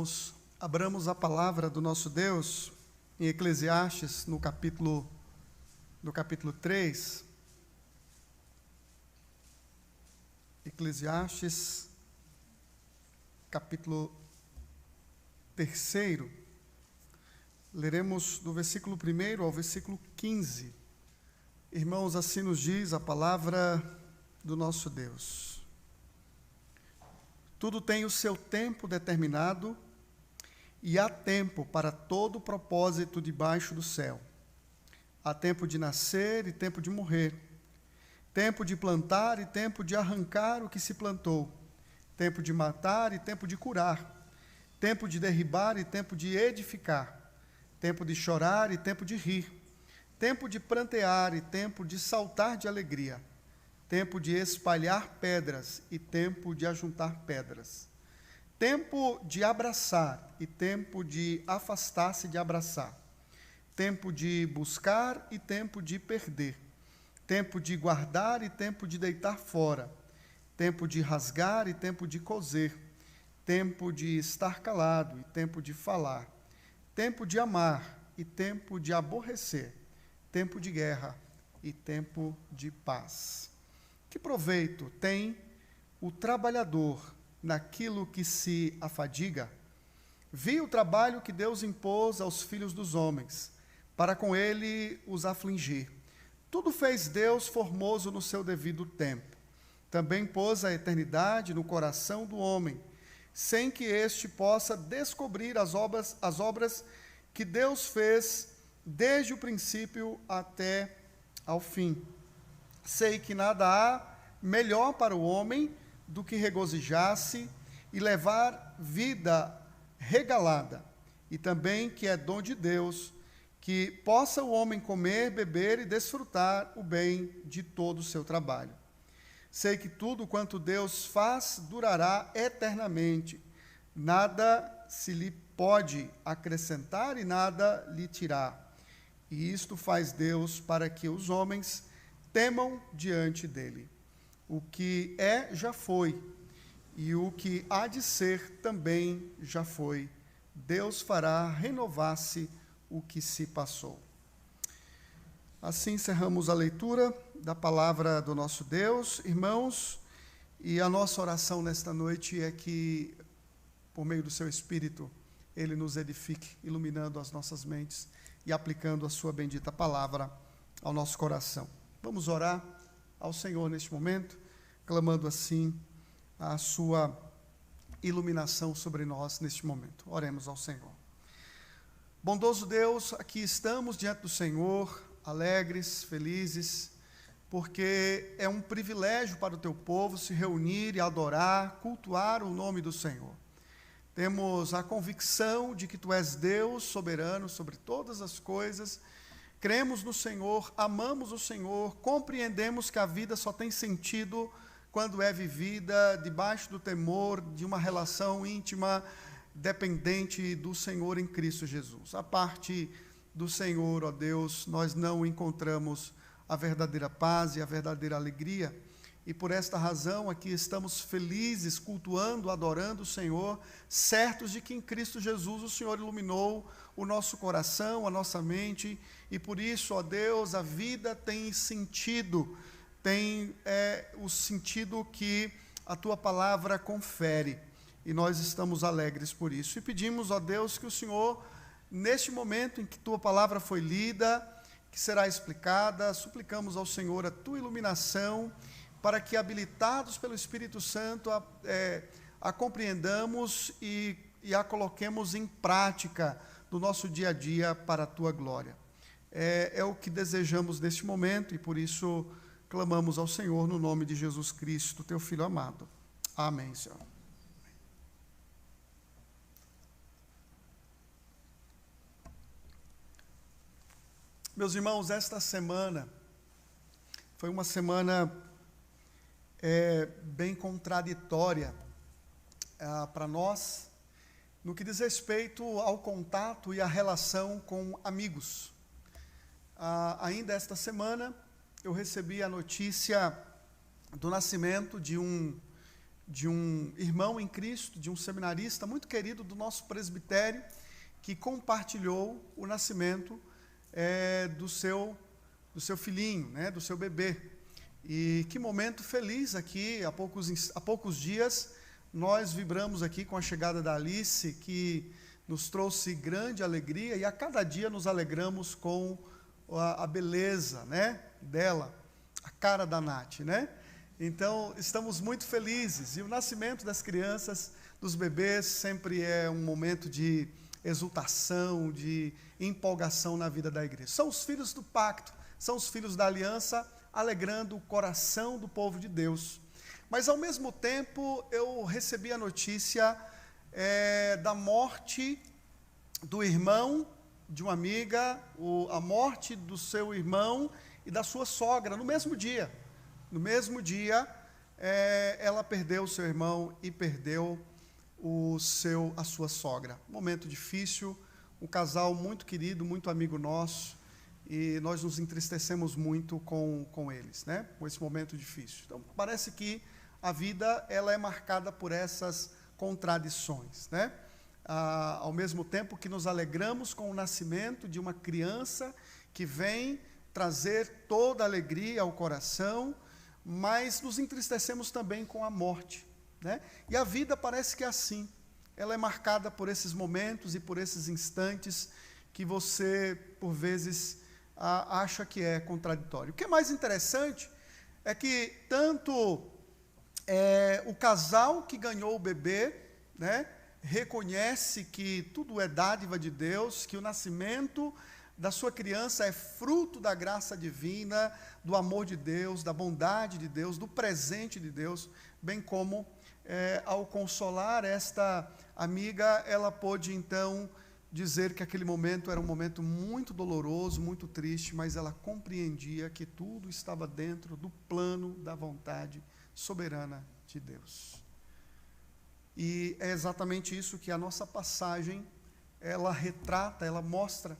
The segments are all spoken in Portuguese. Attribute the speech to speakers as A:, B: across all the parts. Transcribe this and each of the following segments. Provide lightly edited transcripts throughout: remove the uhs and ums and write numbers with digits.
A: irmãos, abramos a palavra do nosso Deus em Eclesiastes, no capítulo 3. Eclesiastes, capítulo 3. Leremos do versículo 1 ao versículo 15. Irmãos, assim nos diz a palavra do nosso Deus. Tudo tem o seu tempo determinado, e há tempo para todo propósito debaixo do céu. Há tempo de nascer e tempo de morrer, tempo de plantar e tempo de arrancar o que se plantou, tempo de matar e tempo de curar, tempo de derribar e tempo de edificar, tempo de chorar e tempo de rir, tempo de prantear e tempo de saltar de alegria, tempo de espalhar pedras e tempo de ajuntar pedras, tempo de abraçar e tempo de afastar-se de abraçar, tempo de buscar e tempo de perder, tempo de guardar e tempo de deitar fora, tempo de rasgar e tempo de coser, tempo de estar calado e tempo de falar, tempo de amar e tempo de aborrecer, tempo de guerra e tempo de paz. Que proveito tem o trabalhador naquilo que se afadiga? Vi o trabalho que Deus impôs aos filhos dos homens, para com ele os afligir. Tudo fez Deus formoso no seu devido tempo. Também pôs a eternidade no coração do homem, sem que este possa descobrir as obras que Deus fez desde o princípio até ao fim. Sei que nada há melhor para o homem do que regozijar-se e levar vida regalada, e também que é dom de Deus, que possa o homem comer, beber e desfrutar o bem de todo o seu trabalho. Sei que tudo quanto Deus faz durará eternamente, nada se lhe pode acrescentar e nada lhe tirar. E isto faz Deus para que os homens temam diante dele. O que é, já foi, e o que há de ser também já foi. Deus fará renovar-se o que se passou. Assim encerramos a leitura da palavra do nosso Deus, irmãos, e a nossa oração nesta noite é que, por meio do seu Espírito, Ele nos edifique, iluminando as nossas mentes e aplicando a sua bendita palavra ao nosso coração. Vamos orar ao Senhor neste momento, clamando assim a sua iluminação sobre nós neste momento. Oremos ao Senhor. Bondoso Deus, aqui estamos diante do Senhor, alegres, felizes, porque é um privilégio para o teu povo se reunir e adorar, cultuar o nome do Senhor. Temos a convicção de que tu és Deus soberano sobre todas as coisas. Cremos no Senhor, amamos o Senhor, compreendemos que a vida só tem sentido quando é vivida debaixo do temor de uma relação íntima, dependente do Senhor em Cristo Jesus. A parte do Senhor, ó Deus, nós não encontramos a verdadeira paz e a verdadeira alegria, e por esta razão aqui estamos felizes, cultuando, adorando o Senhor, certos de que em Cristo Jesus o Senhor iluminou o nosso coração, a nossa mente, e por isso, ó Deus, a vida tem sentido, tem o sentido que a Tua palavra confere, e nós estamos alegres por isso. E pedimos, ó Deus, que o Senhor, neste momento em que Tua palavra foi lida, que será explicada, suplicamos ao Senhor a Tua iluminação, para que, habilitados pelo Espírito Santo, a compreendamos e a coloquemos em prática no nosso dia a dia para a Tua glória. É o que desejamos neste momento e por isso clamamos ao Senhor no nome de Jesus Cristo, Teu Filho amado. Amém, Senhor. Meus irmãos, esta semana foi uma semana bem contraditória para nós, no que diz respeito ao contato e à relação com amigos. Ainda esta semana, eu recebi a notícia do nascimento de um de um irmão em Cristo, de um seminarista muito querido do nosso presbitério, que compartilhou o nascimento do seu filhinho, né, do seu bebê. E que momento feliz aqui, há poucos dias, nós vibramos aqui com a chegada da Alice, que nos trouxe grande alegria, e a cada dia nos alegramos com a beleza, né, dela, a cara da Nath, né? Então, estamos muito felizes, e o nascimento das crianças, dos bebês, sempre é um momento de exultação, de empolgação na vida da igreja. São os filhos do pacto, são os filhos da aliança, alegrando o coração do povo de Deus. Mas, ao mesmo tempo, eu recebi a notícia da morte do irmão de uma amiga, a morte do seu irmão e da sua sogra, no mesmo dia. No mesmo dia, ela perdeu o seu irmão e perdeu a sua sogra. Momento difícil, um casal muito querido, muito amigo nosso, e nós nos entristecemos muito com eles, né? Com esse momento difícil. Então, parece que a vida ela é marcada por essas contradições, né? Ao mesmo tempo que nos alegramos com o nascimento de uma criança que vem trazer toda a alegria ao coração, mas nos entristecemos também com a morte, né? E a vida parece que é assim, ela é marcada por esses momentos e por esses instantes que você, por vezes, acha que é contraditório. O que é mais interessante é que tanto o casal que ganhou o bebê, né, reconhece que tudo é dádiva de Deus, que o nascimento da sua criança é fruto da graça divina, do amor de Deus, da bondade de Deus, do presente de Deus, bem como ao consolar esta amiga, ela pôde então dizer que aquele momento era um momento muito doloroso, muito triste, mas ela compreendia que tudo estava dentro do plano da vontade soberana de Deus. E é exatamente isso que a nossa passagem, ela retrata, ela mostra,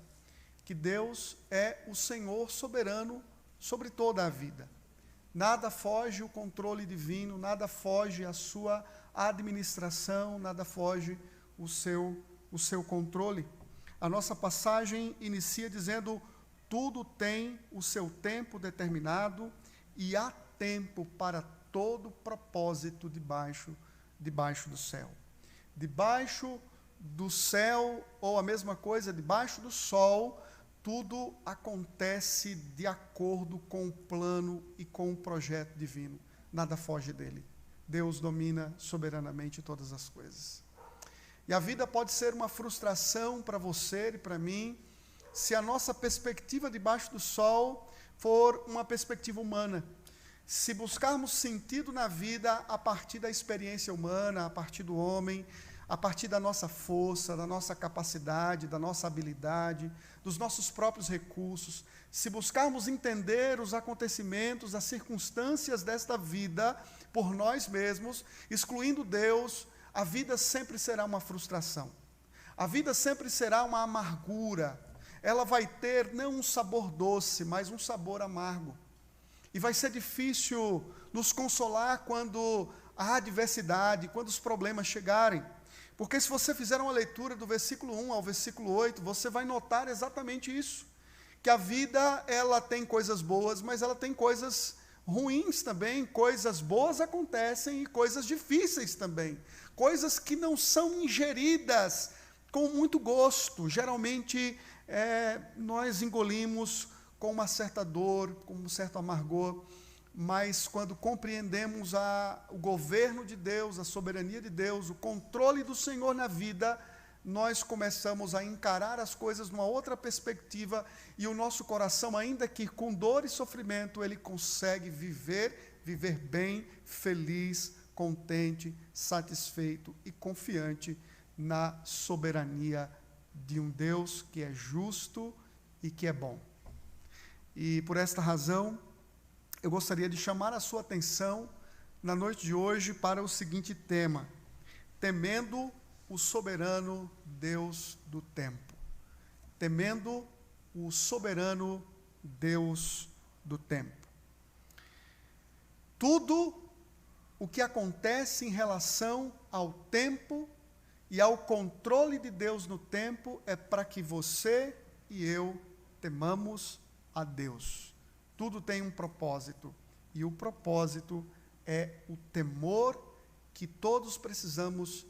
A: que Deus é o Senhor soberano sobre toda a vida. Nada foge o controle divino, nada foge a sua administração, nada foge o seu controle. A nossa passagem inicia dizendo: tudo tem o seu tempo determinado e há tempo para todo propósito debaixo do céu. Debaixo do céu, ou a mesma coisa, debaixo do sol, tudo acontece de acordo com o plano e com o projeto divino. Nada foge dele. Deus domina soberanamente todas as coisas. E a vida pode ser uma frustração para você e para mim, se a nossa perspectiva debaixo do sol for uma perspectiva humana. Se buscarmos sentido na vida a partir da experiência humana, a partir do homem, a partir da nossa força, da nossa capacidade, da nossa habilidade, dos nossos próprios recursos, se buscarmos entender os acontecimentos, as circunstâncias desta vida por nós mesmos, excluindo Deus, a vida sempre será uma frustração. A vida sempre será uma amargura. Ela vai ter não um sabor doce, mas um sabor amargo. E vai ser difícil nos consolar quando há adversidade, quando os problemas chegarem. Porque se você fizer uma leitura do versículo 1 ao versículo 8, você vai notar exatamente isso. Que a vida, ela tem coisas boas, mas ela tem coisas ruins também. Coisas boas acontecem e coisas difíceis também. Coisas que não são ingeridas com muito gosto. Geralmente, nós engolimos com uma certa dor, com um certo amargor, mas quando compreendemos o governo de Deus, a soberania de Deus, o controle do Senhor na vida, nós começamos a encarar as coisas numa outra perspectiva, e o nosso coração, ainda que com dor e sofrimento, ele consegue viver bem, feliz, contente, satisfeito e confiante na soberania de um Deus que é justo e que é bom. E por esta razão, eu gostaria de chamar a sua atenção na noite de hoje para o seguinte tema: temendo o soberano Deus do tempo. Temendo o soberano Deus do tempo. Tudo o que acontece em relação ao tempo e ao controle de Deus no tempo é para que você e eu temamos a Deus. Tudo tem um propósito, e o propósito é o temor que todos precisamos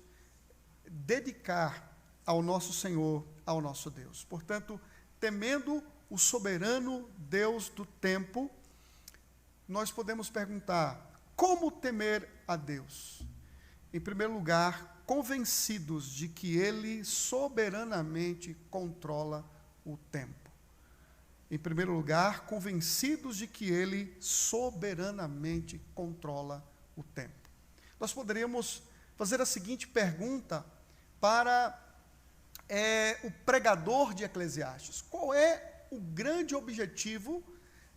A: dedicar ao nosso Senhor, ao nosso Deus. Portanto, temendo o soberano Deus do tempo, nós podemos perguntar: como temer a Deus? Em primeiro lugar, convencidos de que Ele soberanamente controla o tempo. Em primeiro lugar, convencidos de que Ele soberanamente controla o tempo. Nós poderíamos fazer a seguinte pergunta para o pregador de Eclesiastes: qual é o grande objetivo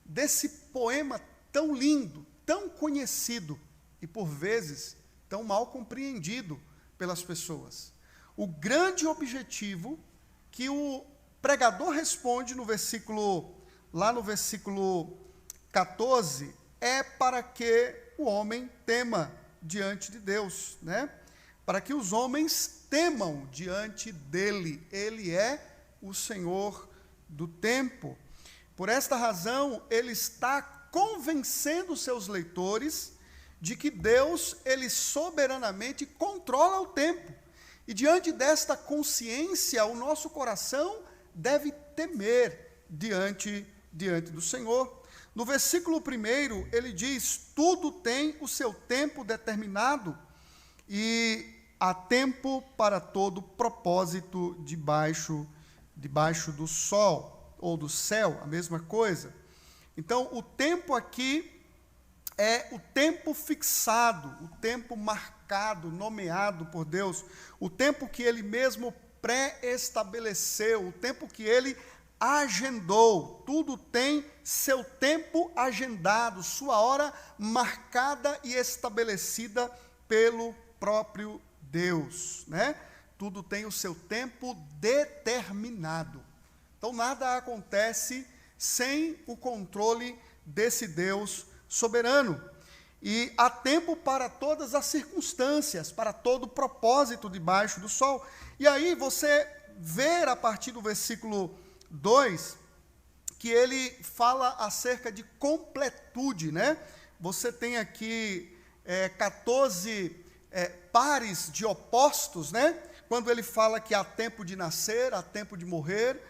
A: desse poema tão lindo, tão conhecido e, por vezes, tão mal compreendido pelas pessoas? O grande objetivo que o pregador responde lá no versículo 14, é para que o homem tema diante de Deus, né? Para que os homens temam diante dele. Ele é o Senhor do tempo. Por esta razão, ele está convencendo seus leitores de que Deus, ele soberanamente controla o tempo. E diante desta consciência, o nosso coração deve temer diante do Senhor. No versículo 1, ele diz: tudo tem o seu tempo determinado, e há tempo para todo propósito debaixo do sol, ou do céu, a mesma coisa. Então, o tempo aqui é o tempo fixado, o tempo marcado, nomeado por Deus, o tempo que Ele mesmo pré-estabeleceu, o tempo que Ele agendou. Tudo tem seu tempo agendado, sua hora marcada e estabelecida pelo próprio Deus, né? Tudo tem o seu tempo determinado. Então, nada acontece sem o controle desse Deus soberano. E há tempo para todas as circunstâncias, para todo propósito debaixo do sol. E aí você vê a partir do versículo 2, que ele fala acerca de completude, né? Você tem aqui 14 pares de opostos, né? Quando ele fala que há tempo de nascer, há tempo de morrer,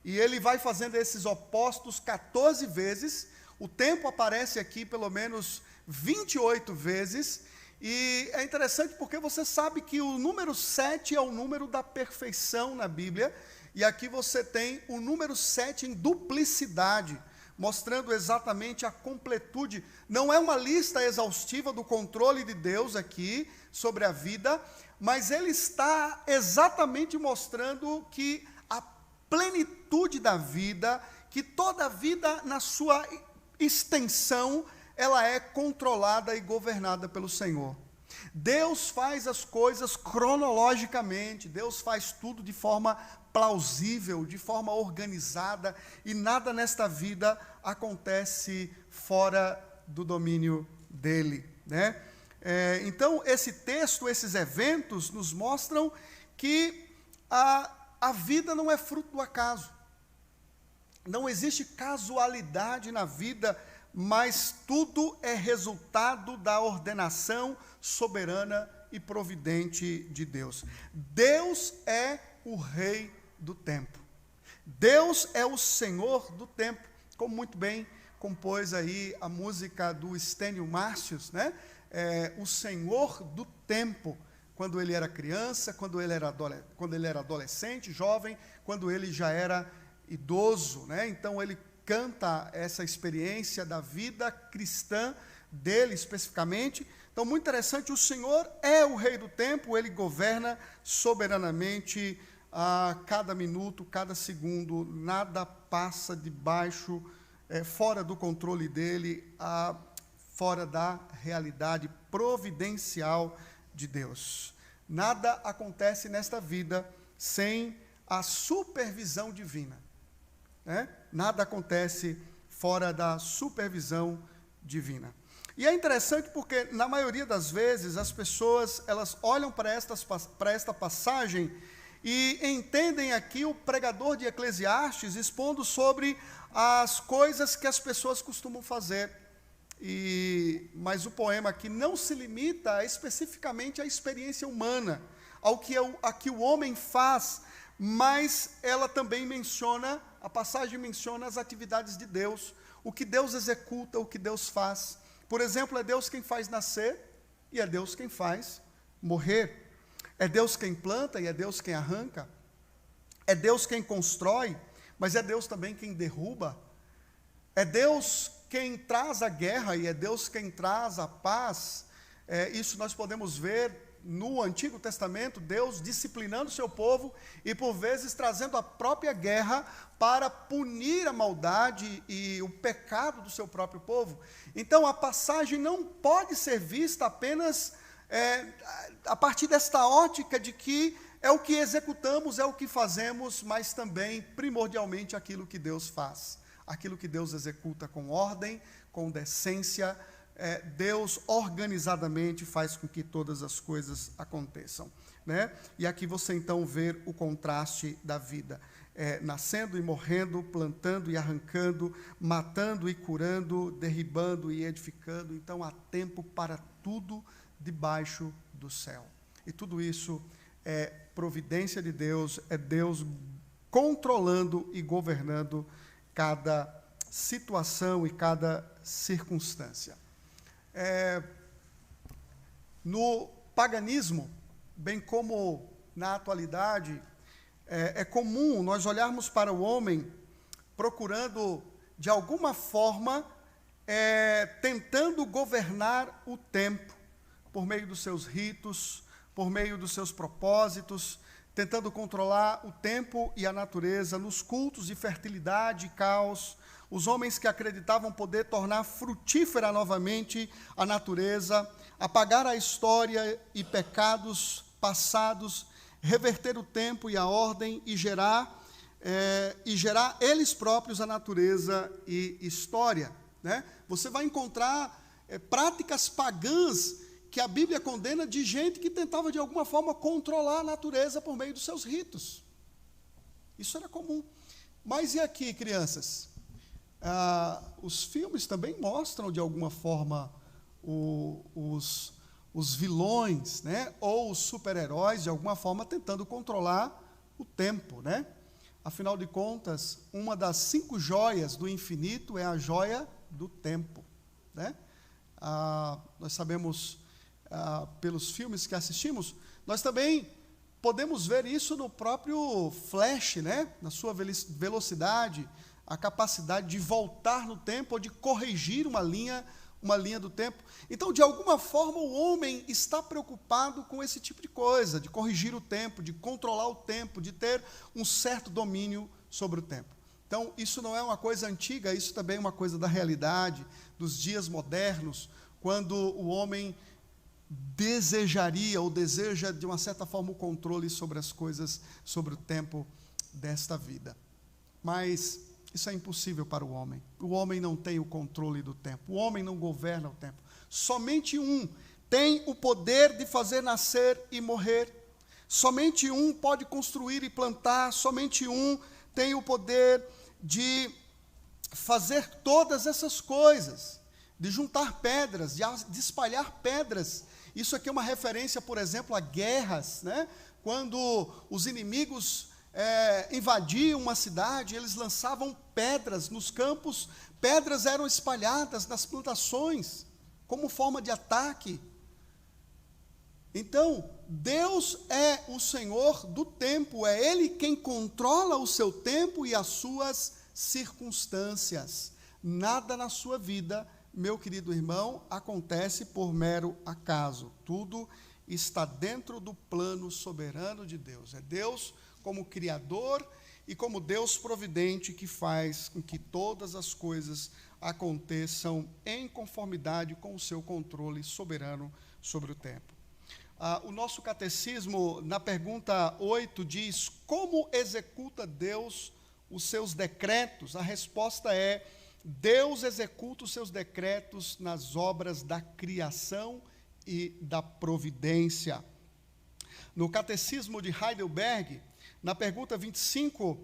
A: e ele vai fazendo esses opostos 14 vezes. O tempo aparece aqui pelo menos 28 vezes, e é interessante porque você sabe que o número 7 é o número da perfeição na Bíblia, e aqui você tem o número 7 em duplicidade, mostrando exatamente a completude. Não é uma lista exaustiva do controle de Deus aqui sobre a vida, mas ele está exatamente mostrando que a plenitude da vida, que toda a vida na sua extensão, ela é controlada e governada pelo Senhor. Deus faz as coisas cronologicamente, Deus faz tudo de forma plausível, de forma organizada, e nada nesta vida acontece fora do domínio dele, né? Então, esse texto, esses eventos nos mostram que a vida não é fruto do acaso. Não existe casualidade na vida, mas tudo é resultado da ordenação soberana e providente de Deus. Deus é o Rei do tempo. Deus é o Senhor do tempo, como muito bem compôs aí a música do Estênio Márcios, né? O Senhor do tempo, quando ele era criança, quando ele era adolescente, jovem, quando ele já era idoso, né? Então ele canta essa experiência da vida cristã dele especificamente. Então, muito interessante, o Senhor é o Rei do tempo, ele governa soberanamente a cada minuto, cada segundo, nada passa debaixo, fora do controle dele, fora da realidade providencial de Deus. Nada acontece nesta vida sem a supervisão divina, né? Nada acontece fora da supervisão divina. E é interessante porque, na maioria das vezes, as pessoas elas olham para esta passagem e entendem aqui o pregador de Eclesiastes expondo sobre as coisas que as pessoas costumam fazer. Mas o poema aqui não se limita especificamente à experiência humana, ao que o homem faz, mas ela também menciona, a passagem menciona as atividades de Deus, o que Deus executa, o que Deus faz. Por exemplo, é Deus quem faz nascer e é Deus quem faz morrer. É Deus quem planta e é Deus quem arranca. É Deus quem constrói, mas é Deus também quem derruba. É Deus quem traz a guerra e é Deus quem traz a paz. Isso nós podemos ver no Antigo Testamento, Deus disciplinando o seu povo e, por vezes, trazendo a própria guerra para punir a maldade e o pecado do seu próprio povo. Então, a passagem não pode ser vista apenas a partir desta ótica de que é o que executamos, é o que fazemos, mas também, primordialmente, aquilo que Deus faz, aquilo que Deus executa com ordem, com decência. Deus organizadamente faz com que todas as coisas aconteçam, né? E aqui você então vê o contraste da vida, nascendo e morrendo, plantando e arrancando, matando e curando, derribando e edificando. Então há tempo para tudo debaixo do céu, e tudo isso é providência de Deus, é Deus controlando e governando cada situação e cada circunstância. No paganismo, bem como na atualidade, é comum nós olharmos para o homem procurando, de alguma forma, tentando governar o tempo, por meio dos seus ritos, por meio dos seus propósitos, tentando controlar o tempo e a natureza, nos cultos de fertilidade e caos. Os homens que acreditavam poder tornar frutífera novamente a natureza, apagar a história e pecados passados, reverter o tempo e a ordem e gerar eles próprios a natureza e história, né? Você vai encontrar práticas pagãs que a Bíblia condena de gente que tentava de alguma forma controlar a natureza por meio dos seus ritos. Isso era comum. Mas e aqui, crianças? Os filmes também mostram de alguma forma os vilões, né? Ou os super-heróis de alguma forma tentando controlar o tempo, né? Afinal de contas, uma das 5 joias do infinito é a joia do tempo, né? Nós sabemos pelos filmes que assistimos, nós também podemos ver isso no próprio Flash, né? Na sua velocidade, a capacidade de voltar no tempo ou de corrigir uma linha do tempo. Então, de alguma forma, o homem está preocupado com esse tipo de coisa, de corrigir o tempo, de controlar o tempo, de ter um certo domínio sobre o tempo. Então, isso não é uma coisa antiga, isso também é uma coisa da realidade, dos dias modernos, quando o homem desejaria ou deseja, de uma certa forma, o controle sobre as coisas, sobre o tempo desta vida. Mas isso é impossível para o homem. O homem não tem o controle do tempo. O homem não governa o tempo. Somente um tem o poder de fazer nascer e morrer. Somente um pode construir e plantar. Somente um tem o poder de fazer todas essas coisas, de juntar pedras, de espalhar pedras. Isso aqui é uma referência, por exemplo, a guerras, né? Quando os inimigos invadiam uma cidade, eles lançavam pedras nos campos, pedras eram espalhadas nas plantações, como forma de ataque. Então, Deus é o Senhor do tempo, é Ele quem controla o seu tempo e as suas circunstâncias. Nada na sua vida, meu querido irmão, acontece por mero acaso. Tudo está dentro do plano soberano de Deus. É Deus como Criador e como Deus providente que faz com que todas as coisas aconteçam em conformidade com o seu controle soberano sobre o tempo. O nosso catecismo, na pergunta 8, diz: como executa Deus os seus decretos? A resposta é: Deus executa os seus decretos nas obras da criação e da providência. No Catecismo de Heidelberg, na pergunta 25,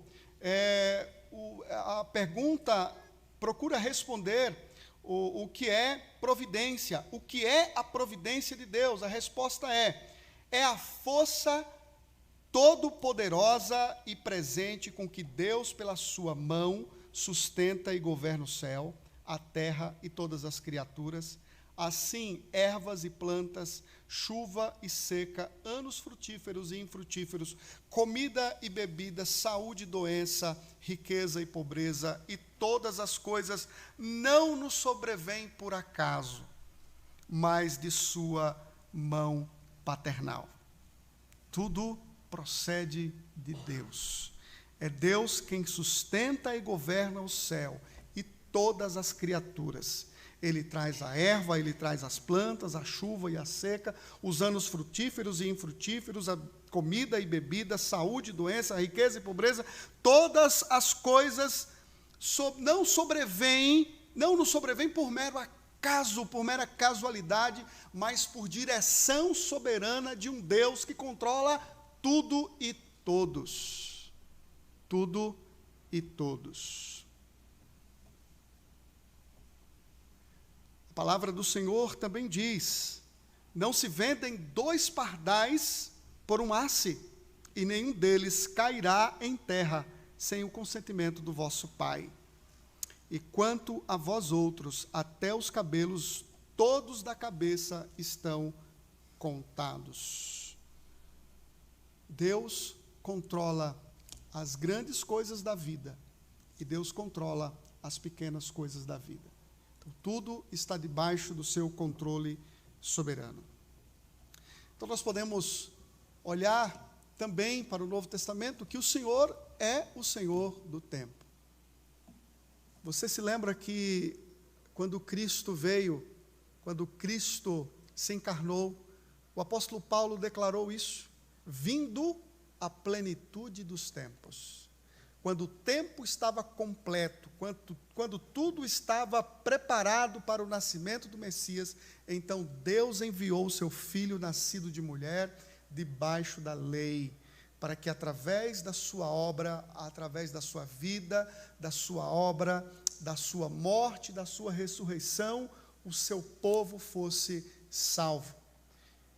A: a pergunta procura responder o que é providência. O que é a providência de Deus? A resposta é a força todo-poderosa e presente com que Deus, pela sua mão, sustenta e governa o céu, a terra e todas as criaturas. Assim, ervas e plantas, chuva e seca, anos frutíferos e infrutíferos, comida e bebida, saúde e doença, riqueza e pobreza, e todas as coisas não nos sobrevêm por acaso, mas de sua mão paternal. Tudo procede de Deus. É Deus quem sustenta e governa o céu e todas as criaturas. Ele traz a erva, ele traz as plantas, a chuva e a seca, os anos frutíferos e infrutíferos, a comida e bebida, saúde, doença, riqueza e pobreza. Todas as coisas não nos sobrevêm por mero acaso, por mera casualidade, mas por direção soberana de um Deus que controla tudo e todos. Tudo e todos. A palavra do Senhor também diz: não se vendem 2 pardais por um asse, e nenhum deles cairá em terra sem o consentimento do vosso Pai. E quanto a vós outros, até os cabelos todos da cabeça estão contados. Deus controla as grandes coisas da vida, e Deus controla as pequenas coisas da vida. Então, tudo está debaixo do seu controle soberano. Então, nós podemos olhar também para o Novo Testamento que o Senhor é o Senhor do tempo. Você se lembra que quando Cristo veio, quando Cristo se encarnou, o apóstolo Paulo declarou isso: vindo a plenitude dos tempos. Quando o tempo estava completo, quando tudo estava preparado para o nascimento do Messias, então Deus enviou o seu Filho nascido de mulher, debaixo da lei, para que através da sua obra, através da sua vida, da sua obra, da sua morte, da sua ressurreição, o seu povo fosse salvo.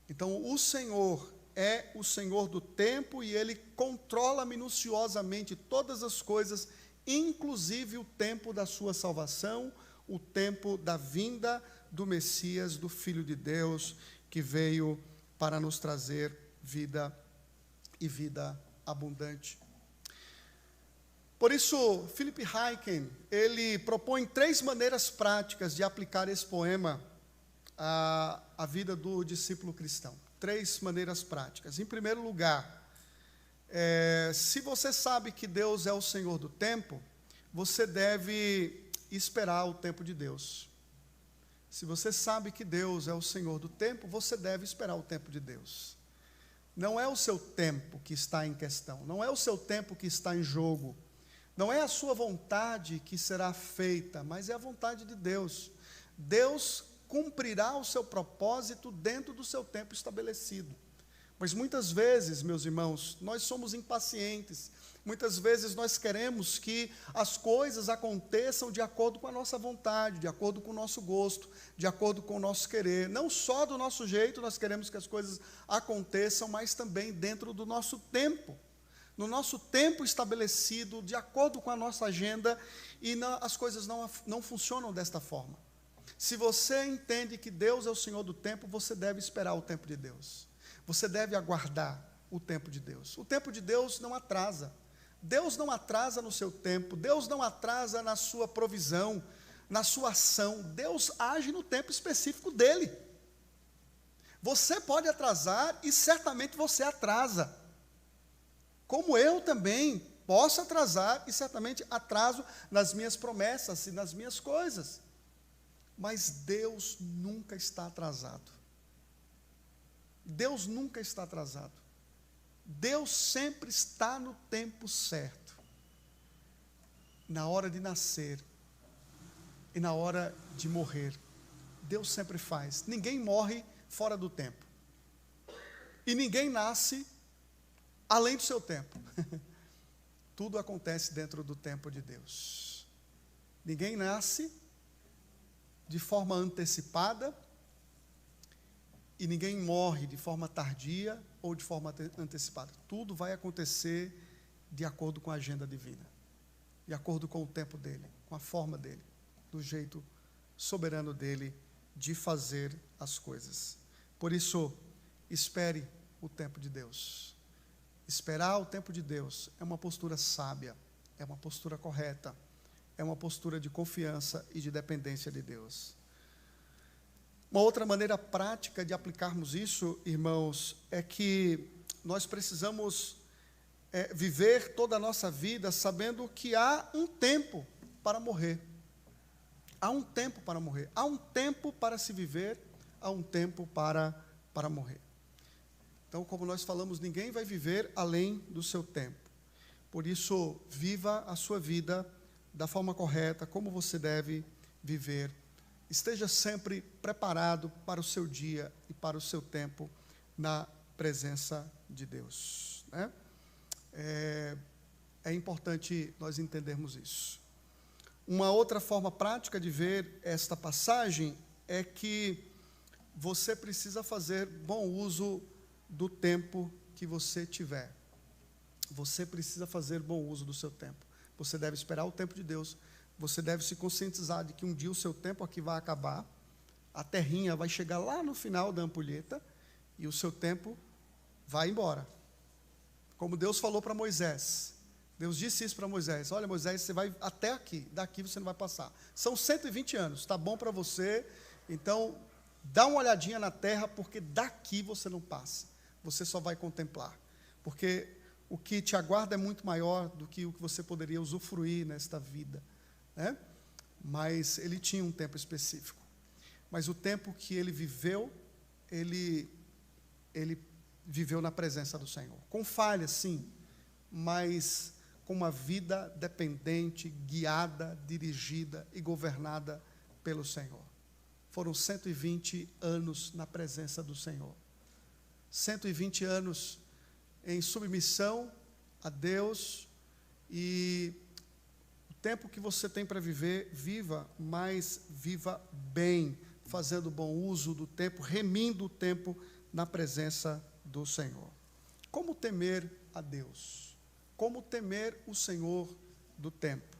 A: Então o Senhor é o Senhor do tempo e Ele controla minuciosamente todas as coisas, inclusive o tempo da sua salvação, o tempo da vinda do Messias, do Filho de Deus, que veio para nos trazer vida e vida abundante. Por isso, Philip Ryken, ele propõe 3 maneiras práticas de aplicar esse poema à vida do discípulo cristão. 3 maneiras práticas. Em primeiro lugar, se você sabe que Deus é o Senhor do tempo, você deve esperar o tempo de Deus. Se você sabe que Deus é o Senhor do tempo, você deve esperar o tempo de Deus. Não é o seu tempo que está em questão, não é o seu tempo que está em jogo, não é a sua vontade que será feita, mas é a vontade de Deus. Deus cumprirá o seu propósito dentro do seu tempo estabelecido. Mas muitas vezes, meus irmãos, nós somos impacientes. Muitas vezes nós queremos que as coisas aconteçam de acordo com a nossa vontade, de acordo com o nosso gosto, de acordo com o nosso querer. Não só do nosso jeito nós queremos que as coisas aconteçam, mas também dentro do nosso tempo. No nosso tempo estabelecido, de acordo com a nossa agenda, e as coisas não funcionam desta forma. Se você entende que Deus é o Senhor do tempo, você deve esperar o tempo de Deus. Você deve aguardar o tempo de Deus. O tempo de Deus não atrasa. Deus não atrasa no seu tempo. Deus não atrasa na sua provisão, na sua ação. Deus age no tempo específico dele. Você pode atrasar e certamente você atrasa. Como eu também posso atrasar e certamente atraso nas minhas promessas e nas minhas coisas. Mas Deus nunca está atrasado. Deus nunca está atrasado. Deus sempre está no tempo certo. Na hora de nascer, e na hora de morrer. Deus sempre faz. Ninguém morre fora do tempo. E ninguém nasce além do seu tempo. Tudo acontece dentro do tempo de Deus. Ninguém nasce de forma antecipada e ninguém morre de forma tardia ou de forma antecipada. Tudo vai acontecer de acordo com a agenda divina, de acordo com o tempo dele, com a forma dele, do jeito soberano dele de fazer as coisas. Por isso, espere o tempo de Deus. Esperar o tempo de Deus é uma postura sábia, é uma postura correta, é uma postura de confiança e de dependência de Deus. Uma outra maneira prática de aplicarmos isso, irmãos, é que nós precisamos viver toda a nossa vida sabendo que há um tempo para morrer. Há um tempo para morrer. Há um tempo para se viver, há um tempo para morrer. Então, como nós falamos, ninguém vai viver além do seu tempo. Por isso, viva a sua vida da forma correta, como você deve viver. Esteja sempre preparado para o seu dia e para o seu tempo na presença de Deus, né? É importante nós entendermos isso. Uma outra forma prática de ver esta passagem é que você precisa fazer bom uso do tempo que você tiver. Você precisa fazer bom uso do seu tempo. Você deve esperar o tempo de Deus. Você deve se conscientizar de que um dia o seu tempo aqui vai acabar, a terrinha vai chegar lá no final da ampulheta e o seu tempo vai embora. Como Deus falou para Moisés. Deus disse isso para Moisés: olha, Moisés, você vai até aqui, daqui você não vai passar. São 120 anos, está bom para você, então dá uma olhadinha na terra, porque daqui você não passa. Você só vai contemplar. Porque o que te aguarda é muito maior do que o que você poderia usufruir nesta vida, né? Mas ele tinha um tempo específico. Mas o tempo que ele viveu, ele viveu na presença do Senhor. Com falhas, sim, mas com uma vida dependente, guiada, dirigida e governada pelo Senhor. Foram 120 anos na presença do Senhor. 120 anos em submissão a Deus, e o tempo que você tem para viver, viva, mas viva bem, fazendo bom uso do tempo, remindo o tempo na presença do Senhor. Como temer a Deus? Como temer o Senhor do tempo?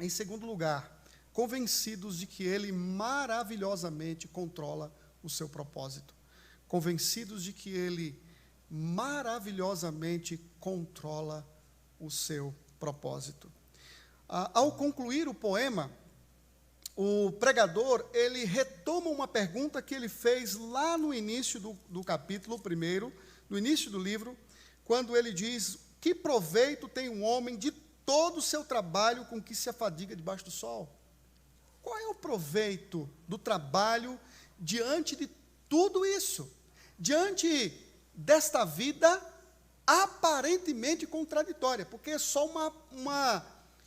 A: Em segundo lugar, convencidos de que Ele maravilhosamente controla o seu propósito. Convencidos de que Ele maravilhosamente controla o seu propósito. Ao concluir o poema, o pregador, ele retoma uma pergunta que ele fez lá no início do capítulo 1, no início do livro, quando ele diz: que proveito tem um homem de todo o seu trabalho com que se afadiga debaixo do sol? Qual é o proveito do trabalho diante de tudo isso? Diante desta vida aparentemente contraditória, porque é só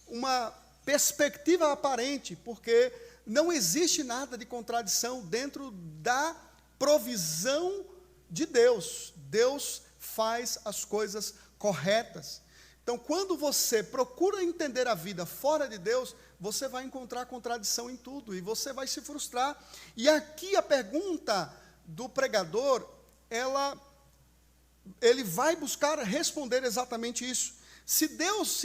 A: uma perspectiva aparente, porque não existe nada de contradição dentro da provisão de Deus. Deus faz as coisas corretas. Então, quando você procura entender a vida fora de Deus, você vai encontrar contradição em tudo, e você vai se frustrar. E aqui a pergunta do pregador, ele vai buscar responder exatamente isso. Se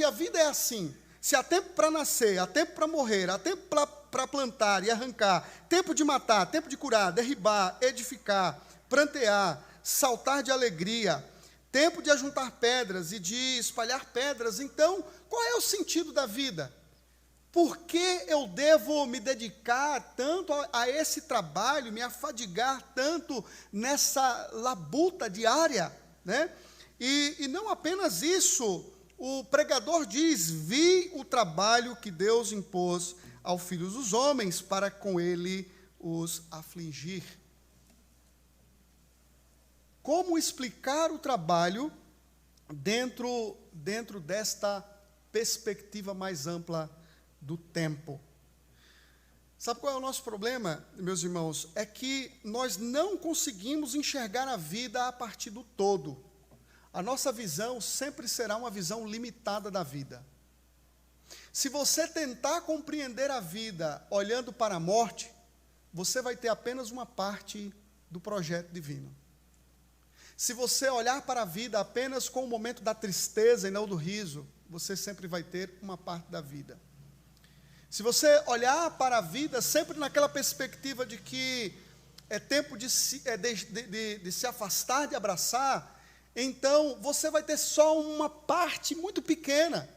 A: a vida é assim, se há tempo para nascer, há tempo para morrer, há tempo para plantar e arrancar, tempo de matar, tempo de curar, derribar, edificar, prantear, saltar de alegria, tempo de ajuntar pedras e de espalhar pedras, então, qual é o sentido da vida? Por que eu devo me dedicar tanto a esse trabalho, me afadigar tanto nessa labuta diária, né? E não apenas isso, o pregador diz: vi o trabalho que Deus impôs aos filhos dos homens para com ele os afligir. Como explicar o trabalho dentro desta perspectiva mais ampla do tempo? Sabe qual é o nosso problema, meus irmãos? É que nós não conseguimos enxergar a vida a partir do todo. A nossa visão sempre será uma visão limitada da vida. Se você tentar compreender a vida olhando para a morte, você vai ter apenas uma parte do projeto divino. Se você olhar para a vida apenas com o momento da tristeza e não do riso, você sempre vai ter uma parte da vida. Se você olhar para a vida sempre naquela perspectiva de que é tempo de se afastar, de abraçar, então você vai ter só uma parte muito pequena.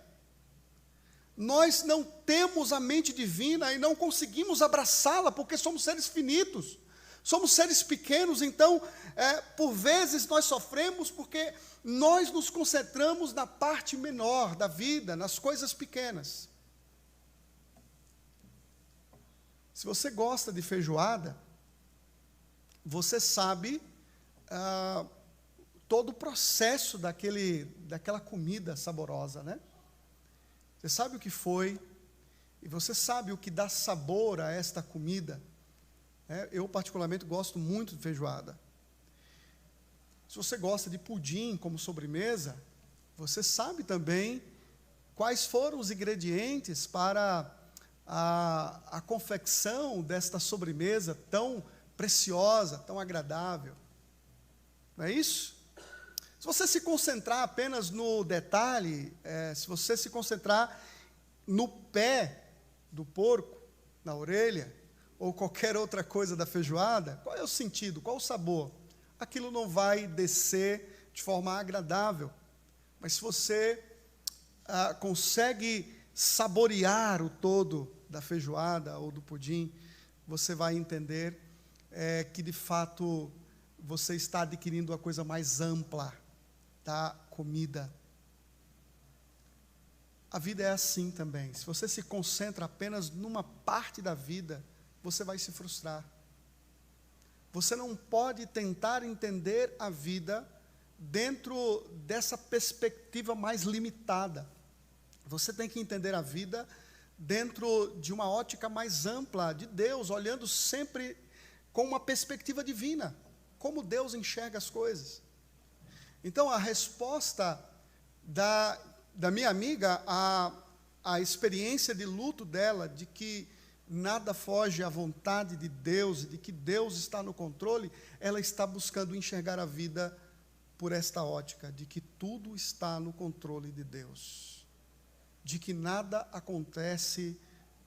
A: Nós não temos a mente divina e não conseguimos abraçá-la porque somos seres finitos, somos seres pequenos, então, por vezes nós sofremos porque nós nos concentramos na parte menor da vida, nas coisas pequenas. Se você gosta de feijoada, você sabe todo o processo daquela comida saborosa, né? Você sabe o que foi, e você sabe o que dá sabor a esta comida. Eu, particularmente, gosto muito de feijoada. Se você gosta de pudim como sobremesa, você sabe também quais foram os ingredientes para a confecção desta sobremesa tão preciosa, tão agradável. Não é isso? Se você se concentrar apenas no detalhe, se você se concentrar no pé do porco, na orelha, ou qualquer outra coisa da feijoada, qual é o sentido, qual o sabor? Aquilo não vai descer de forma agradável. Mas se você consegue saborear o todo da feijoada ou do pudim, você vai entender que, de fato, você está adquirindo a coisa mais ampla da comida. A vida é assim também. Se você se concentra apenas numa parte da vida, você vai se frustrar. Você não pode tentar entender a vida dentro dessa perspectiva mais limitada. Você tem que entender a vida dentro de uma ótica mais ampla de Deus, olhando sempre com uma perspectiva divina, como Deus enxerga as coisas. Então, a resposta da minha amiga à experiência de luto dela, de que nada foge à vontade de Deus, de que Deus está no controle, ela está buscando enxergar a vida por esta ótica, de que tudo está no controle de Deus, de que nada acontece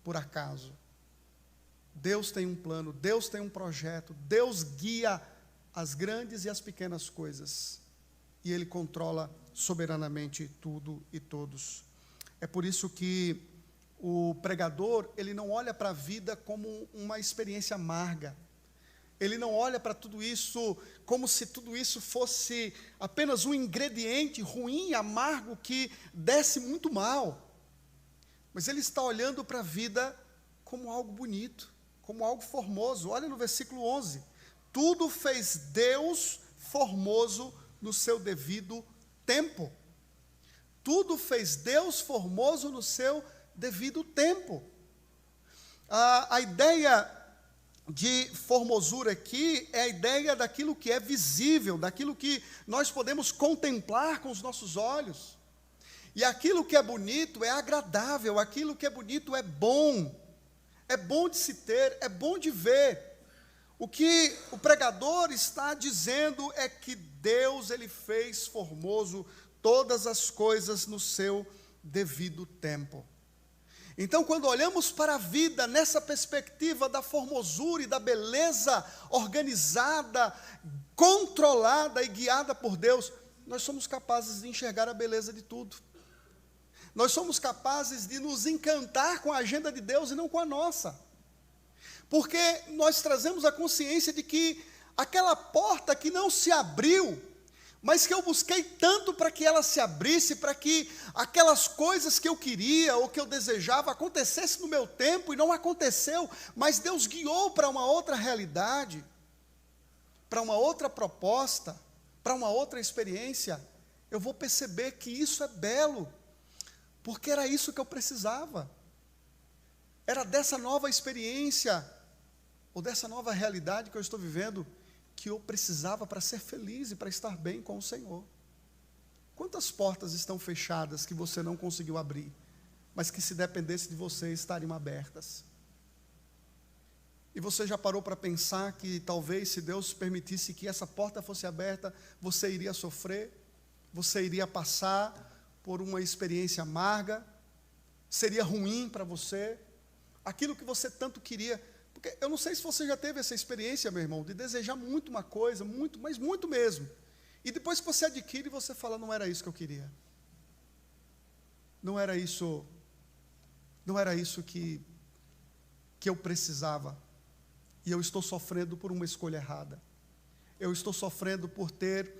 A: por acaso. Deus tem um plano, Deus tem um projeto, Deus guia as grandes e as pequenas coisas, e Ele controla soberanamente tudo e todos. É por isso que o pregador, ele não olha para a vida como uma experiência amarga. Ele não olha para tudo isso como se tudo isso fosse apenas um ingrediente ruim, amargo, que desse muito mal. Mas ele está olhando para a vida como algo bonito, como algo formoso. Olha no versículo 11. Tudo fez Deus formoso no seu devido tempo. Tudo fez Deus formoso no seu devido tempo. A ideia de formosura aqui é a ideia daquilo que é visível, daquilo que nós podemos contemplar com os nossos olhos. E aquilo que é bonito é agradável, aquilo que é bonito é bom de se ter, é bom de ver. O que o pregador está dizendo é que Deus, Ele fez formoso todas as coisas no seu devido tempo. Então, quando olhamos para a vida nessa perspectiva da formosura e da beleza organizada, controlada e guiada por Deus, nós somos capazes de enxergar a beleza de tudo. Nós somos capazes de nos encantar com a agenda de Deus e não com a nossa. Porque nós trazemos a consciência de que aquela porta que não se abriu, mas que eu busquei tanto para que ela se abrisse, para que aquelas coisas que eu queria ou que eu desejava acontecesse no meu tempo, e não aconteceu, mas Deus guiou para uma outra realidade, para uma outra proposta, para uma outra experiência. Eu vou perceber que isso é belo, porque era isso que eu precisava. Era dessa nova experiência, ou dessa nova realidade que eu estou vivendo, que eu precisava para ser feliz e para estar bem com o Senhor. Quantas portas estão fechadas que você não conseguiu abrir, mas que se dependesse de você estariam abertas? E você já parou para pensar que talvez se Deus permitisse que essa porta fosse aberta, você iria sofrer, você iria passar por uma experiência amarga, seria ruim para você, aquilo que você tanto queria. Porque eu não sei se você já teve essa experiência, meu irmão, de desejar muito uma coisa, muito, mas muito mesmo. E depois que você adquire, você fala, não era isso que eu queria. Não era isso que eu precisava. E eu estou sofrendo por uma escolha errada. Eu estou sofrendo por ter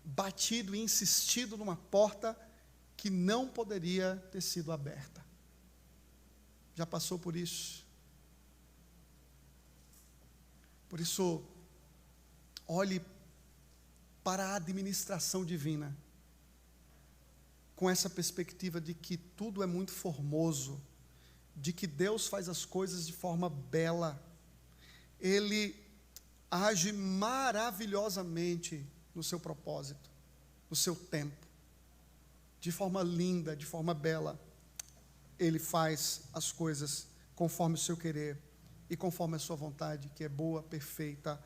A: batido e insistido numa porta que não poderia ter sido aberta. Já passou por isso? Por isso, olhe para a administração divina, com essa perspectiva de que tudo é muito formoso, de que Deus faz as coisas de forma bela, Ele age maravilhosamente no seu propósito, no seu tempo, de forma linda, de forma bela. Ele faz as coisas conforme o seu querer e conforme a sua vontade, que é boa, perfeita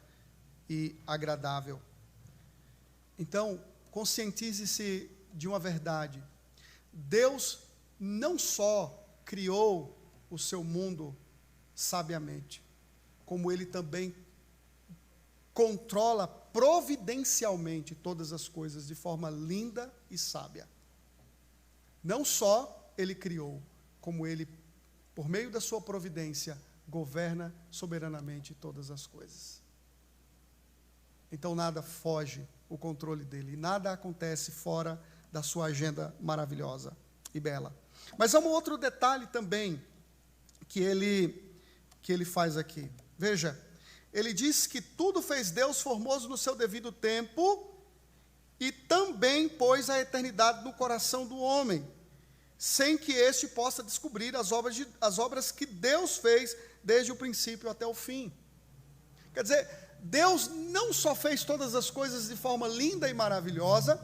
A: e agradável. Então, conscientize-se de uma verdade. Deus não só criou o seu mundo sabiamente, como Ele também controla providencialmente todas as coisas de forma linda e sábia. Não só Ele criou, como Ele, por meio da sua providência, governa soberanamente todas as coisas. Então nada foge o controle dele, nada acontece fora da sua agenda maravilhosa e bela. Mas há um outro detalhe também que ele faz aqui. Veja, ele diz que tudo fez Deus formoso no seu devido tempo e também pôs a eternidade no coração do homem, sem que este possa descobrir as obras que Deus fez desde o princípio até o fim. Quer dizer, Deus não só fez todas as coisas de forma linda e maravilhosa,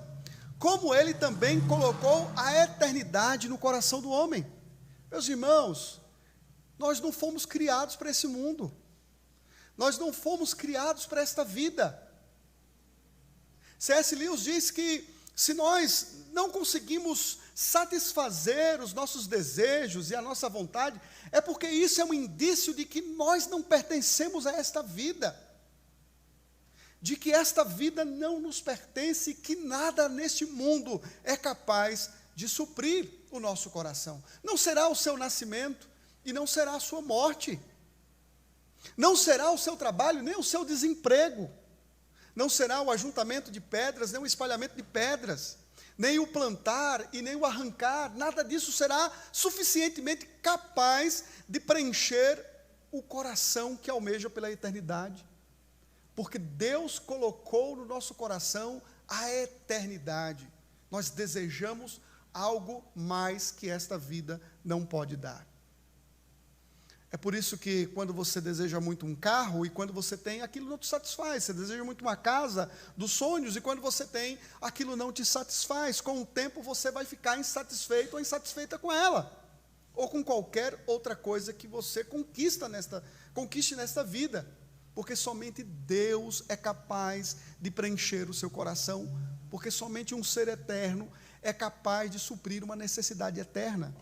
A: como Ele também colocou a eternidade no coração do homem. Meus irmãos, nós não fomos criados para esse mundo. Nós não fomos criados para esta vida. C.S. Lewis diz que se nós não conseguimos satisfazer os nossos desejos e a nossa vontade, é porque isso é um indício de que nós não pertencemos a esta vida. De que esta vida não nos pertence e que nada neste mundo é capaz de suprir o nosso coração. Não será o seu nascimento e não será a sua morte. Não será o seu trabalho, nem o seu desemprego. Não será o ajuntamento de pedras, nem o espalhamento de pedras, nem o plantar e nem o arrancar. Nada disso será suficientemente capaz de preencher o coração que almeja pela eternidade. Porque Deus colocou no nosso coração a eternidade. Nós desejamos algo mais que esta vida não pode dar. É por isso que quando você deseja muito um carro e quando você tem, aquilo não te satisfaz. Você deseja muito uma casa dos sonhos e quando você tem, aquilo não te satisfaz. Com o tempo você vai ficar insatisfeito ou insatisfeita com ela. Ou com qualquer outra coisa que você conquiste nesta vida. Porque somente Deus é capaz de preencher o seu coração, porque somente um ser eterno é capaz de suprir uma necessidade eterna.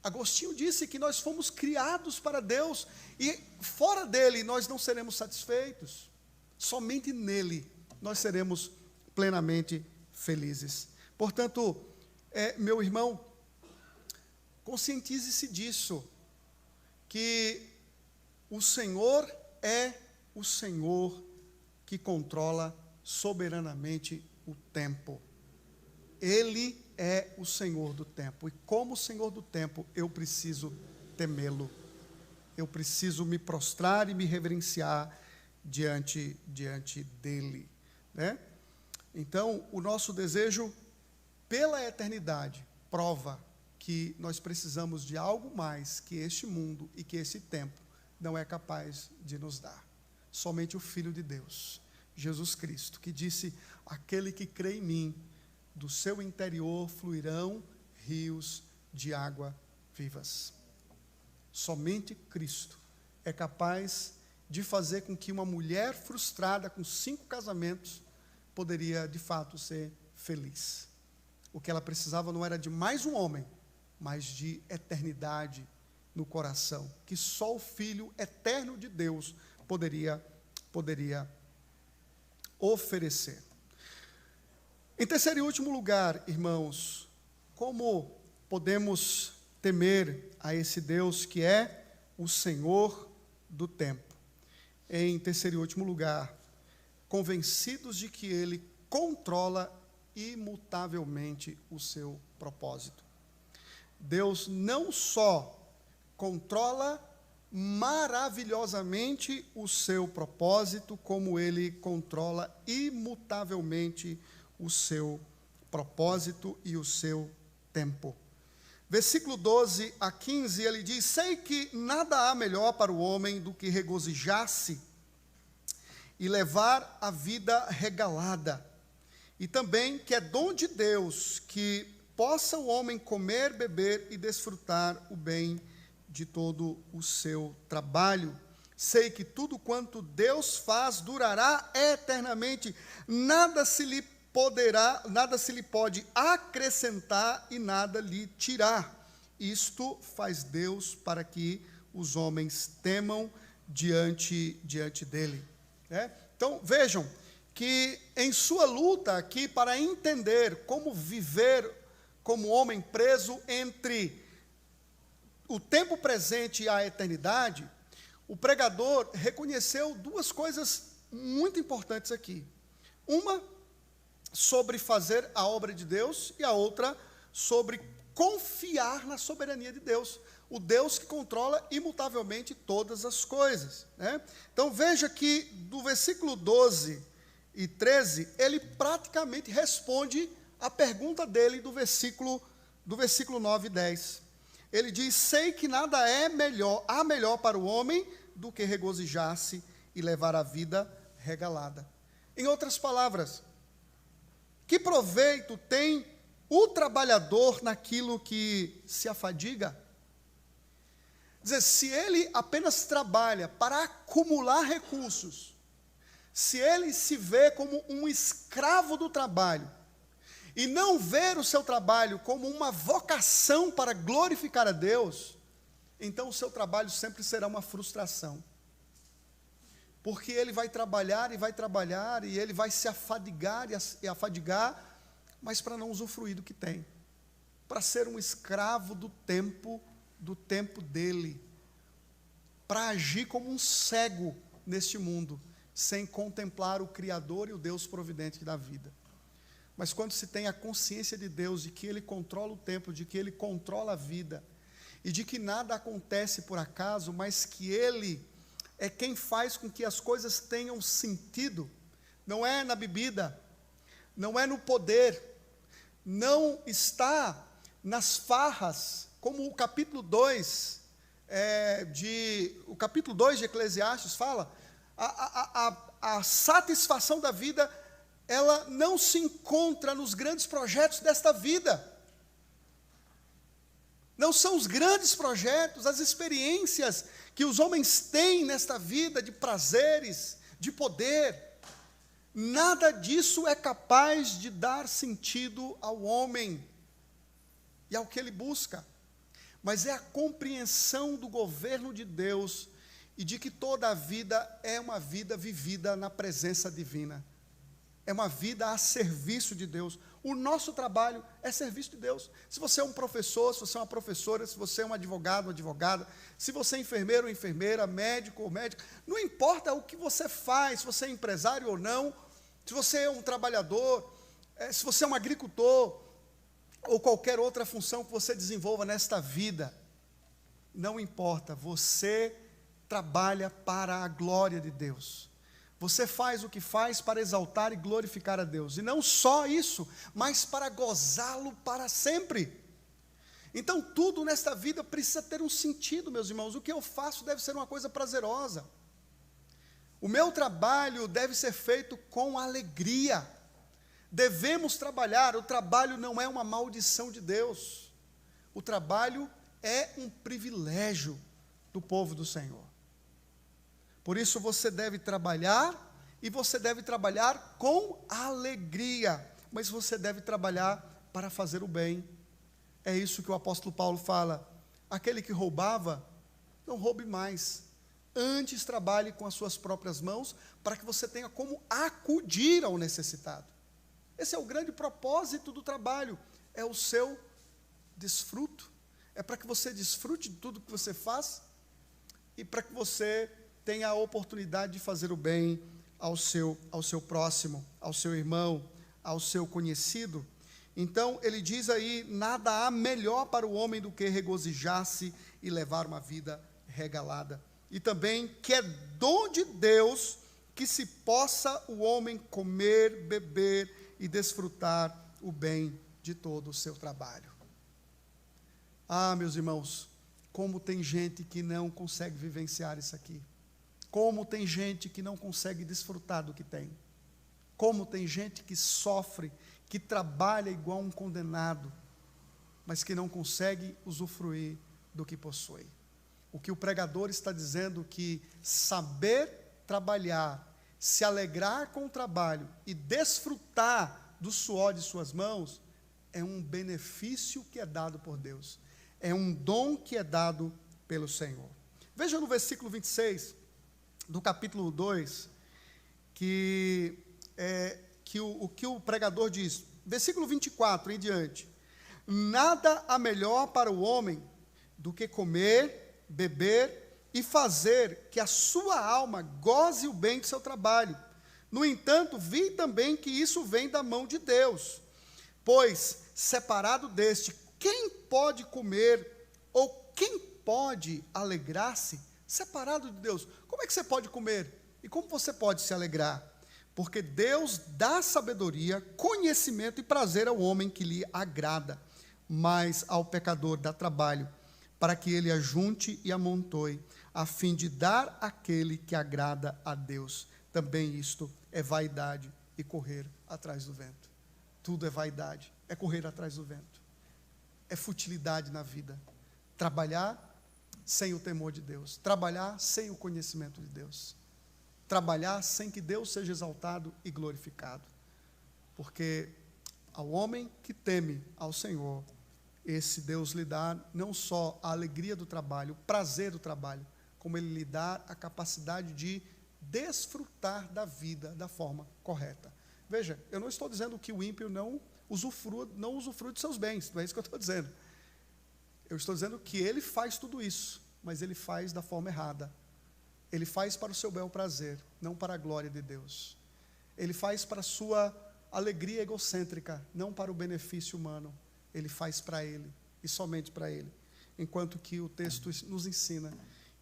A: Agostinho disse que nós fomos criados para Deus, e fora dele nós não seremos satisfeitos, somente nele nós seremos plenamente felizes. Portanto, meu irmão, conscientize-se disso, que o Senhor é o Senhor que controla soberanamente o tempo. Ele é o Senhor do tempo. E como Senhor do tempo, eu preciso temê-lo. Eu preciso me prostrar e me reverenciar diante dele, né? Então, o nosso desejo pela eternidade prova que nós precisamos de algo mais que este mundo e que esse tempo não é capaz de nos dar. Somente o Filho de Deus, Jesus Cristo, que disse: aquele que crê em mim, do seu interior fluirão rios de água vivas. Somente Cristo é capaz de fazer com que uma mulher frustrada com 5 casamentos poderia de fato ser feliz. O que ela precisava não era de mais um homem, mas de eternidade no coração, que só o Filho eterno de Deus poderia oferecer. Em terceiro e último lugar, irmãos, como podemos temer a esse Deus que é o Senhor do tempo? Em terceiro e último lugar, convencidos de que Ele controla imutavelmente o seu propósito. Deus não só controla maravilhosamente o seu propósito, como Ele controla imutavelmente o seu propósito e o seu tempo. Versículo 12 a 15, ele diz: sei que nada há melhor para o homem do que regozijar-se e levar a vida regalada, e também que é dom de Deus que possa o homem comer, beber e desfrutar o bem de todo o seu trabalho. Sei que tudo quanto Deus faz durará eternamente, nada se lhe pode acrescentar e nada lhe tirar. Isto faz Deus para que os homens temam diante dele. Então, vejam que em sua luta aqui para entender como viver como homem preso entre o tempo presente e a eternidade, o pregador reconheceu 2 coisas muito importantes aqui. Uma sobre fazer a obra de Deus e a outra sobre confiar na soberania de Deus, o Deus que controla imutavelmente todas as coisas. Então veja que do versículo 12 e 13, ele praticamente responde a pergunta dele do versículo 9 e 10. Ele diz: sei que nada há melhor para o homem do que regozijar-se e levar a vida regalada. Em outras palavras, que proveito tem o trabalhador naquilo que se afadiga? Quer dizer, se ele apenas trabalha para acumular recursos, se ele se vê como um escravo do trabalho, e não ver o seu trabalho como uma vocação para glorificar a Deus, então o seu trabalho sempre será uma frustração. Porque ele vai trabalhar, e ele vai se afadigar e afadigar, mas para não usufruir do que tem. Para ser um escravo do tempo dele. Para agir como um cego neste mundo, sem contemplar o Criador e o Deus providente da vida. Mas quando se tem a consciência de Deus, de que Ele controla o tempo, de que Ele controla a vida, e de que nada acontece por acaso, mas que Ele é quem faz com que as coisas tenham sentido, não é na bebida, não é no poder, não está nas farras, como o capítulo 2 de Eclesiastes fala, a satisfação da vida, ela não se encontra nos grandes projetos desta vida. Não são os grandes projetos, as experiências que os homens têm nesta vida de prazeres, de poder. Nada disso é capaz de dar sentido ao homem e ao que ele busca. Mas é a compreensão do governo de Deus e de que toda a vida é uma vida vivida na presença divina. É uma vida a serviço de Deus. O nosso trabalho é serviço de Deus. Se você é um professor, se você é uma professora, se você é um advogado, uma advogada, se você é enfermeiro ou enfermeira, médico ou médica, não importa o que você faz, se você é empresário ou não, se você é um trabalhador, se você é um agricultor, ou qualquer outra função que você desenvolva nesta vida, não importa, você trabalha para a glória de Deus. Você faz o que faz para exaltar e glorificar a Deus. E não só isso, mas para gozá-lo para sempre. Então, tudo nesta vida precisa ter um sentido, meus irmãos. O que eu faço deve ser uma coisa prazerosa. O meu trabalho deve ser feito com alegria. Devemos trabalhar. O trabalho não é uma maldição de Deus. O trabalho é um privilégio do povo do Senhor. Por isso você deve trabalhar, e você deve trabalhar com alegria. Mas você deve trabalhar para fazer o bem. É isso que o apóstolo Paulo fala. Aquele que roubava, não roube mais. Antes trabalhe com as suas próprias mãos, para que você tenha como acudir ao necessitado. Esse é o grande propósito do trabalho. É o seu desfruto. É para que você desfrute de tudo que você faz, e para que você tenha a oportunidade de fazer o bem ao seu próximo, ao seu irmão, ao seu conhecido. Então, ele diz aí, nada há melhor para o homem do que regozijar-se e levar uma vida regalada. E também que é dom de Deus que se possa o homem comer, beber e desfrutar o bem de todo o seu trabalho. Ah, meus irmãos, como tem gente que não consegue vivenciar isso aqui. Como tem gente que não consegue desfrutar do que tem. Como tem gente que sofre, que trabalha igual um condenado, mas que não consegue usufruir do que possui. O que o pregador está dizendo, que saber trabalhar, se alegrar com o trabalho e desfrutar do suor de suas mãos, é um benefício que é dado por Deus. É um dom que é dado pelo Senhor. Veja no versículo 26, do capítulo 2, o que o pregador diz. Versículo 24 em diante. Nada há melhor para o homem do que comer, beber e fazer que a sua alma goze o bem do seu trabalho. No entanto, vi também que isso vem da mão de Deus. Pois, separado deste, quem pode comer ou quem pode alegrar-se? Separado de Deus. Como é que você pode comer? E como você pode se alegrar? Porque Deus dá sabedoria, conhecimento e prazer ao homem que lhe agrada, mas ao pecador dá trabalho, para que ele ajunte e amontoe, a fim de dar àquele que agrada a Deus. Também isto é vaidade e correr atrás do vento. Tudo é vaidade, é correr atrás do vento. É futilidade na vida. Trabalhar sem o temor de Deus, trabalhar sem o conhecimento de Deus. Trabalhar sem que Deus seja exaltado e glorificado. Porque ao homem que teme ao Senhor, esse Deus lhe dá não só a alegria do trabalho, o prazer do trabalho, como ele lhe dá a capacidade de desfrutar da vida da forma correta. Veja, eu não estou dizendo que o ímpio não usufrua de seus bens, não é isso que eu estou dizendo. Eu estou dizendo que ele faz tudo isso, mas ele faz da forma errada. Ele faz para o seu bel prazer, não para a glória de Deus. Ele faz para a sua alegria egocêntrica, não para o benefício humano. Ele faz para ele, e somente para ele. Enquanto que o texto nos ensina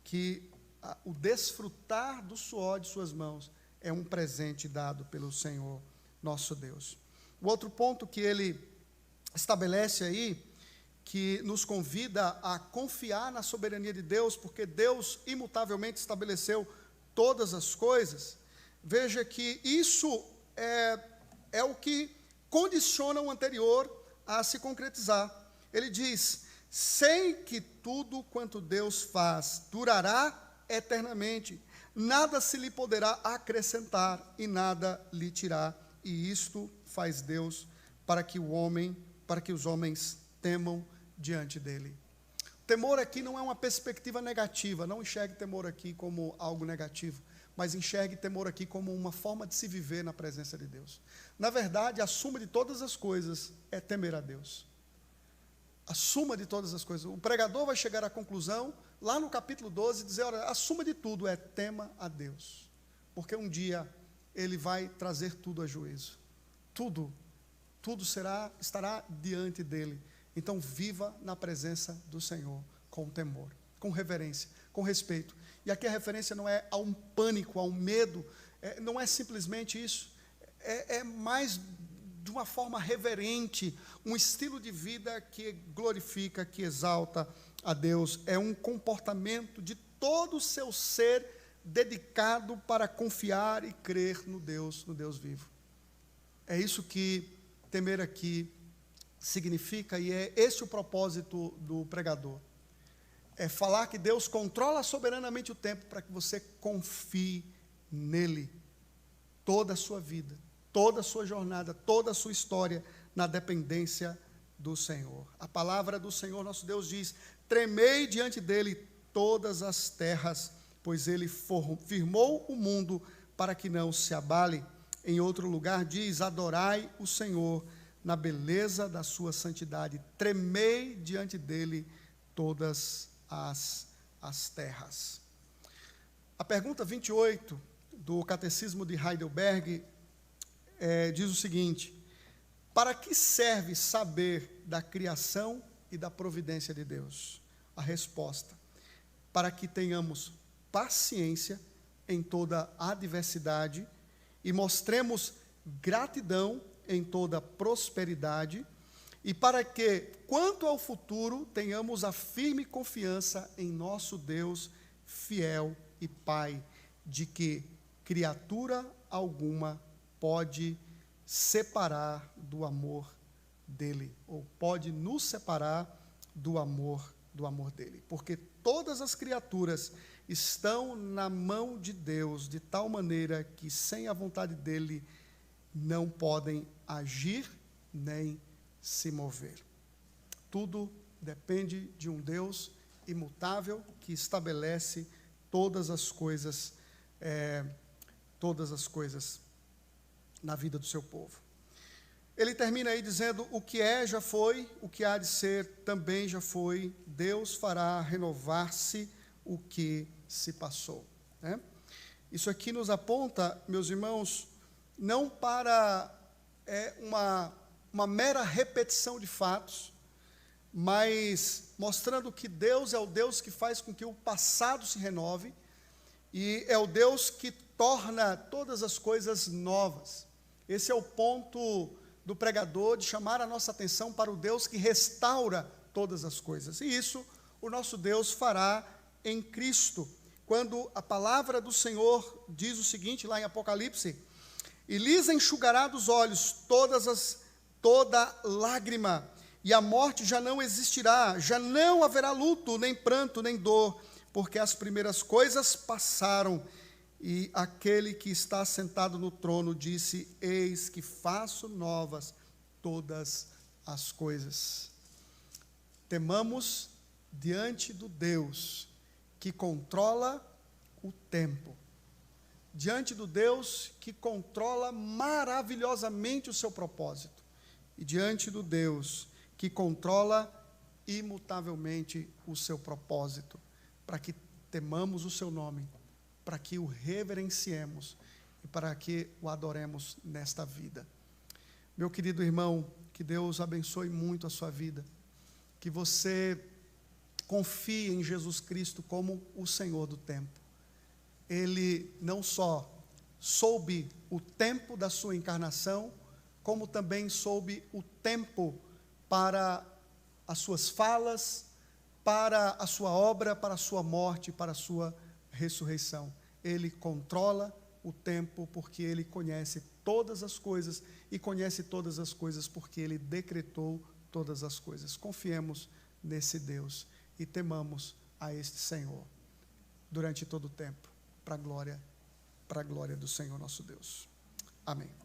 A: que o desfrutar do suor de suas mãos é um presente dado pelo Senhor, nosso Deus. O outro ponto que ele estabelece aí, que nos convida a confiar na soberania de Deus, porque Deus imutavelmente estabeleceu todas as coisas. Veja que isso é o que condiciona o anterior a se concretizar. Ele diz: sei que tudo quanto Deus faz durará eternamente, nada se lhe poderá acrescentar e nada lhe tirar, e isto faz Deus para que os homens temam diante dele. Temor aqui não é uma perspectiva negativa, não enxergue temor aqui como algo negativo, mas enxergue temor aqui como uma forma de se viver na presença de Deus. Na verdade, a suma de todas as coisas é temer a Deus. A suma de todas as coisas. O pregador vai chegar à conclusão, lá no capítulo 12, dizer, olha, a suma de tudo é tema a Deus, porque um dia ele vai trazer tudo a juízo. Tudo estará diante dele. Então, viva na presença do Senhor, com temor, com reverência, com respeito. E aqui a referência não é a um pânico, a um medo, não é simplesmente isso. É mais de uma forma reverente, um estilo de vida que glorifica, que exalta a Deus. É um comportamento de todo o seu ser dedicado para confiar e crer no Deus vivo. É isso que temer aqui significa, e é esse o propósito do pregador. É falar que Deus controla soberanamente o tempo para que você confie nele toda a sua vida, toda a sua jornada, toda a sua história na dependência do Senhor. A palavra do Senhor nosso Deus diz: tremei diante dele todas as terras, pois ele firmou o mundo para que não se abale. Em outro lugar diz: adorai o Senhor na beleza da sua santidade, tremei diante dele todas as terras. A pergunta 28 do Catecismo de Heidelberg diz o seguinte: para que serve saber da criação e da providência de Deus? A resposta: para que tenhamos paciência em toda adversidade e mostremos gratidão em toda prosperidade, e para que, quanto ao futuro, tenhamos a firme confiança em nosso Deus fiel e Pai, de que criatura alguma pode separar do amor dele, ou pode nos separar do amor dele, porque todas as criaturas estão na mão de Deus, de tal maneira que sem a vontade dele não podem agir nem se mover. Tudo depende de um Deus imutável que estabelece todas as coisas na vida do seu povo. Ele termina aí dizendo: o que é já foi, o que há de ser também já foi, Deus fará renovar-se o que se passou. Né? Isso aqui nos aponta, meus irmãos, não para uma mera repetição de fatos, mas mostrando que Deus é o Deus que faz com que o passado se renove, e é o Deus que torna todas as coisas novas. Esse é o ponto do pregador, de chamar a nossa atenção para o Deus que restaura todas as coisas. E isso o nosso Deus fará em Cristo. Quando a palavra do Senhor diz o seguinte, lá em Apocalipse: e lhes enxugará dos olhos toda lágrima, e a morte já não existirá, já não haverá luto, nem pranto, nem dor, porque as primeiras coisas passaram. E aquele que está sentado no trono disse: eis que faço novas todas as coisas. Temamos diante do Deus que controla o tempo, diante do Deus que controla maravilhosamente o seu propósito, e diante do Deus que controla imutavelmente o seu propósito, para que temamos o seu nome, para que o reverenciemos e para que o adoremos nesta vida. Meu querido irmão, que Deus abençoe muito a sua vida, que você confie em Jesus Cristo como o Senhor do tempo. Ele não só soube o tempo da sua encarnação, como também soube o tempo para as suas falas, para a sua obra, para a sua morte, para a sua ressurreição. Ele controla o tempo porque ele conhece todas as coisas, e conhece todas as coisas porque ele decretou todas as coisas. Confiemos nesse Deus e temamos a este Senhor durante todo o tempo, para a glória do Senhor nosso Deus. Amém.